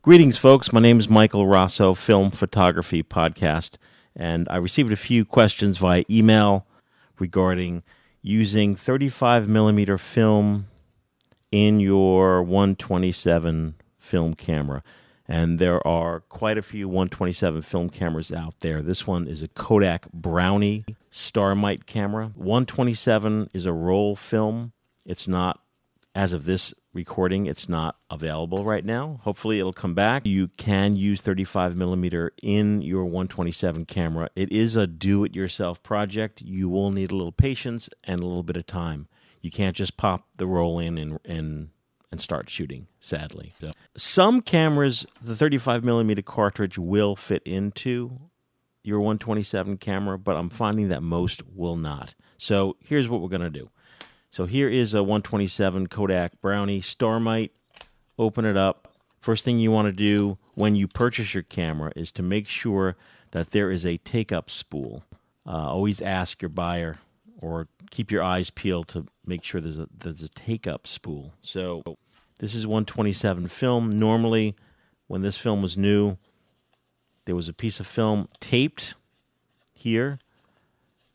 Greetings, folks. My name is Michael Raso, Film Photography Podcast, and I received a few questions via email regarding using 35 millimeter film in your 127 film camera. And there are quite a few 127 film cameras out there. This one is a Kodak Brownie Starmite camera. 127 is a roll film. It's not, as of this recording, it's not available right now. Hopefully it'll come back. You can use 35 millimeter in your 127 camera. It is a do-it-yourself project. You will need a little patience and a little bit of time. You can't just pop the roll in and start shooting, sadly. So, some cameras, the 35 millimeter cartridge will fit into your 127 camera, but I'm finding that most will not. So here's what we're going to do. So here is a 127 Kodak Brownie Starmite. Open it up. First thing you want to do when you purchase your camera is to make sure that there is a take-up spool. Always ask your buyer or keep your eyes peeled to make sure there's a take-up spool. So this is 127 film. Normally, when this film was new, there was a piece of film taped here,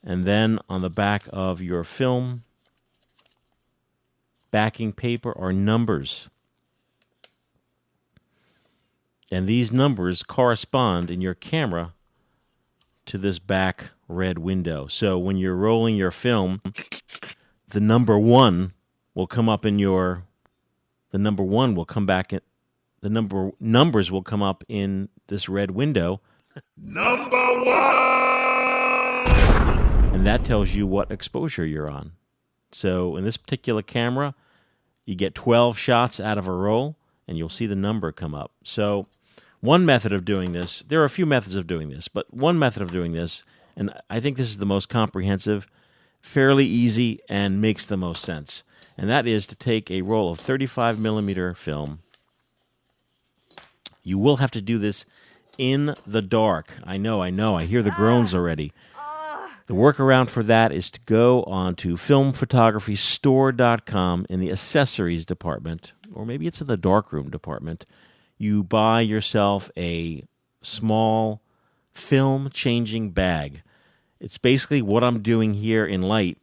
and then on the back of your film backing paper are numbers. And these numbers correspond in your camera to this back red window. So when you're rolling your film, the number 1 will come up in your... The number 1 will come back in... The numbers will come up in this red window. Number 1! And that tells you what exposure you're on. So in this particular camera, you get 12 shots out of a roll, and you'll see the number come up. So one method of doing this, there are a few methods of doing this, but one method of doing this, and I think this is the most comprehensive, fairly easy, and makes the most sense, and that is to take a roll of 35 millimeter film. You will have to do this in the dark. I know, I hear the groans already. The workaround for that is to go on to filmphotographystore.com in the accessories department, or maybe it's in the darkroom department. You buy yourself a small film changing bag. It's basically what I'm doing here in light,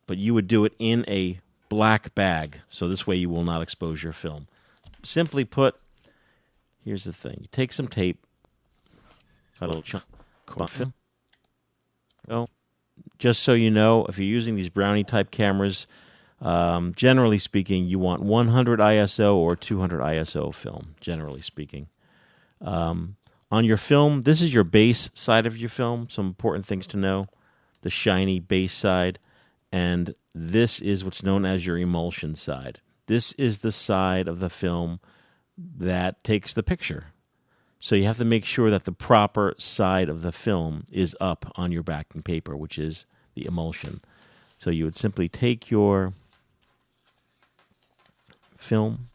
but you would do it in a black bag, so this way you will not expose your film. Simply put, here's the thing. You take some tape, a little chunk of film. Oh. Just so you know, if you're using these Brownie-type cameras, generally speaking, you want 100 ISO or 200 ISO film, generally speaking. On your film, this is your base side of your film. Some important things to know. The shiny base side. And this is what's known as your emulsion side. This is the side of the film that takes the picture. So you have to make sure that the proper side of the film is up on your backing paper, which is the emulsion. So you would simply take your film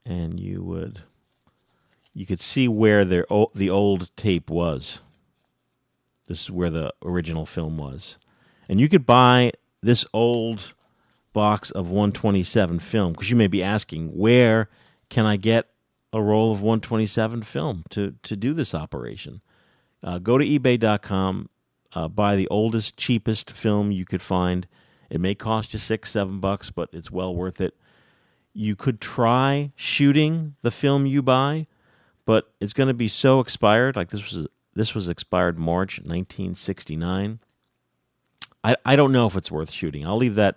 and you could see where the old tape was. This is where the original film was. And you could buy this old box of 127 film, because you may be asking, where can I get a roll of 127 film to do this operation? Go to ebay.com, buy the oldest, cheapest film you could find. It may cost you $6-7, but it's well worth it. You could try shooting the film you buy, but it's going to be so expired. Like this was expired March 1969. I don't know if it's worth shooting. I'll leave that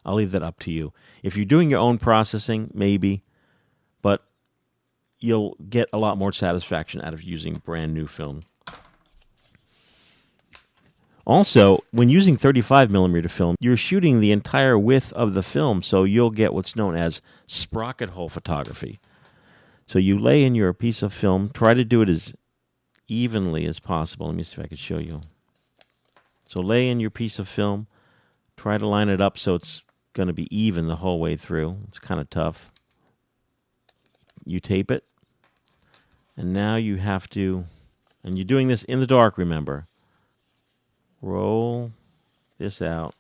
up to you. If you're doing your own processing, maybe, but you'll get a lot more satisfaction out of using brand new film. Also, when using 35 millimeter film, you're shooting the entire width of the film, so you'll get what's known as sprocket hole photography. So you lay in your piece of film, try to do it as evenly as possible. Let me see if I can show you. So lay in your piece of film, try to line it up so it's going to be even the whole way through. It's kind of tough. You tape it, and now you have to, and you're doing this in the dark, remember, roll this out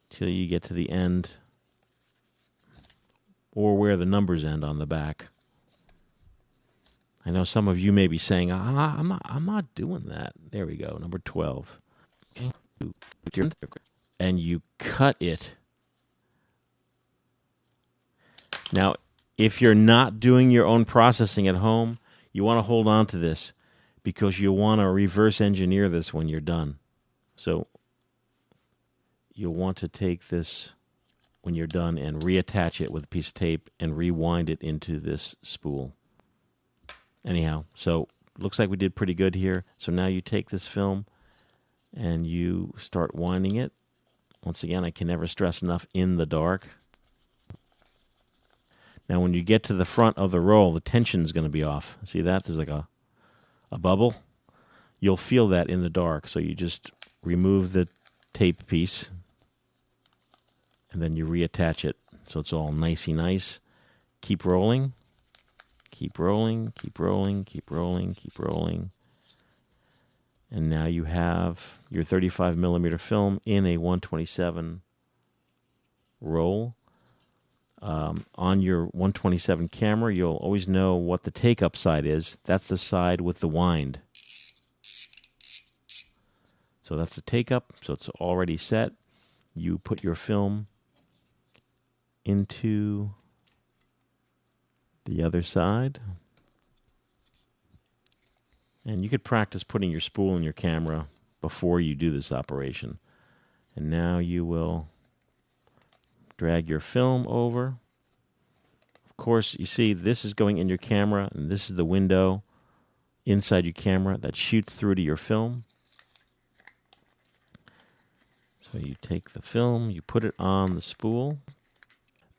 till you get to the end or where the numbers end on the back. I know some of you may be saying, I'm not doing that. There we go, number 12. And you cut it. Now, if you're not doing your own processing at home, you want to hold on to this because you want to reverse engineer this when you're done. So you'll want to take this when you're done and reattach it with a piece of tape and rewind it into this spool. Anyhow, so looks like we did pretty good here. So now you take this film and you start winding it. Once again, I can never stress enough, in the dark. Now when you get to the front of the roll, the tension's going to be off. See that? There's like a bubble. You'll feel that in the dark. So you just remove the tape piece and then you reattach it so it's all nicey nice. Keep rolling. Keep rolling, keep rolling, keep rolling, keep rolling. And now you have your 35 millimeter film in a 127 roll. On your 127 camera, you'll always know what the take-up side is. That's the side with the wind. So that's the take-up, so it's already set. You put your film into the other side. And you could practice putting your spool in your camera before you do this operation. And now you will drag your film over. Of course, you see this is going in your camera, and this is the window inside your camera that shoots through to your film. So you take the film, you put it on the spool.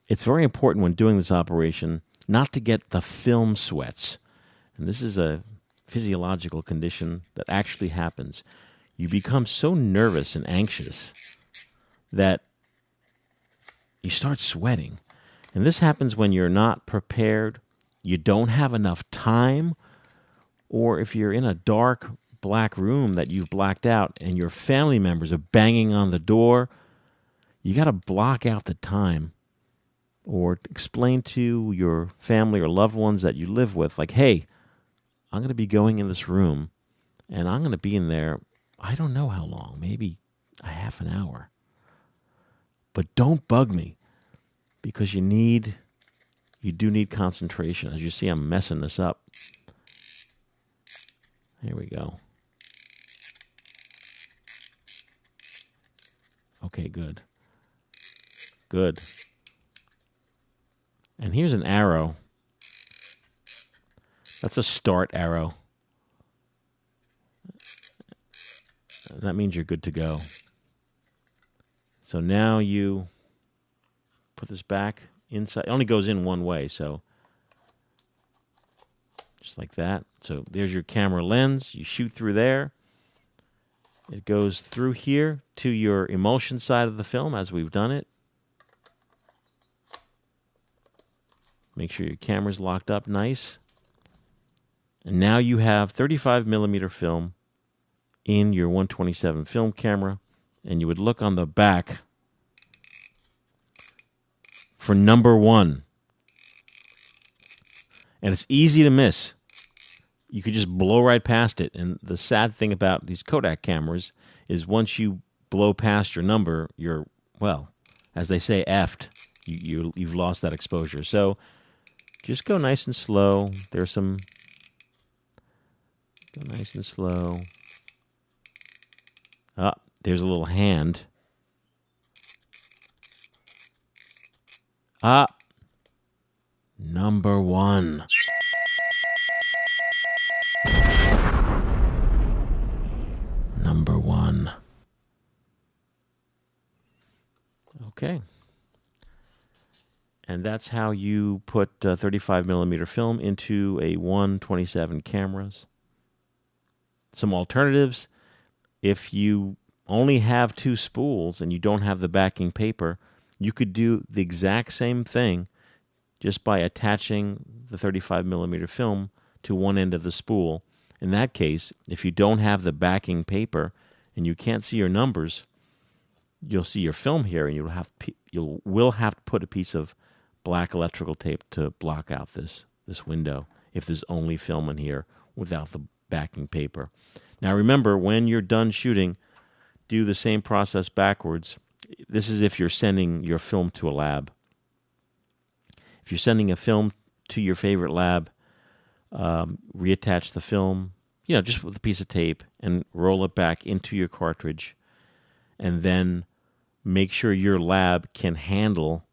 It's very important when doing this operation not to get the film sweats. And this is a physiological condition that actually happens. You become so nervous and anxious that you start sweating. And this happens when you're not prepared, you don't have enough time, or if you're in a dark, black room that you've blacked out and your family members are banging on the door, you got to block out the time. Or explain to your family or loved ones that you live with, like, hey, I'm going to be going in this room, and I'm going to be in there, I don't know how long, maybe a half an hour. But don't bug me, because you do need concentration. As you see, I'm messing this up. Here we go. Okay, good. Good. And here's an arrow. That's a start arrow. That means you're good to go. So now you put this back inside. It only goes in one way, so just like that. So there's your camera lens. You shoot through there. It goes through here to your emulsion side of the film as we've done it. Make sure your camera's locked up nice. And now you have 35 millimeter film in your 127 film camera. And you would look on the back for number 1. And it's easy to miss. You could just blow right past it. And the sad thing about these Kodak cameras is once you blow past your number, you're, well, as they say, effed. You've lost that exposure. So just go nice and slow. Go nice and slow. Ah, there's a little hand. Ah, number 1. Number 1. Okay. And that's how you put 35 millimeter film into a 127 cameras. Some alternatives: if you only have 2 spools and you don't have the backing paper, you could do the exact same thing just by attaching the 35 millimeter film to one end of the spool. In that case, if you don't have the backing paper and you can't see your numbers, you'll see your film here, and you will have to put a piece of black electrical tape to block out this window if there's only film in here without the backing paper. Now remember, when you're done shooting, do the same process backwards. This is if you're sending your film to a lab. If you're sending a film to your favorite lab, reattach the film, just with a piece of tape, and roll it back into your cartridge, and then make sure your lab can handle,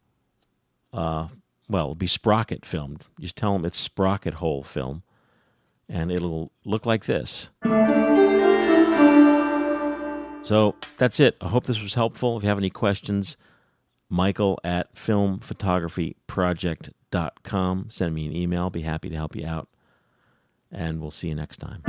it'll be sprocket filmed. Just tell them it's sprocket hole film, and it'll look like this. So that's it. I hope this was helpful. If you have any questions, michael@filmphotographyproject.com. Send me an email. I'll be happy to help you out. And we'll see you next time.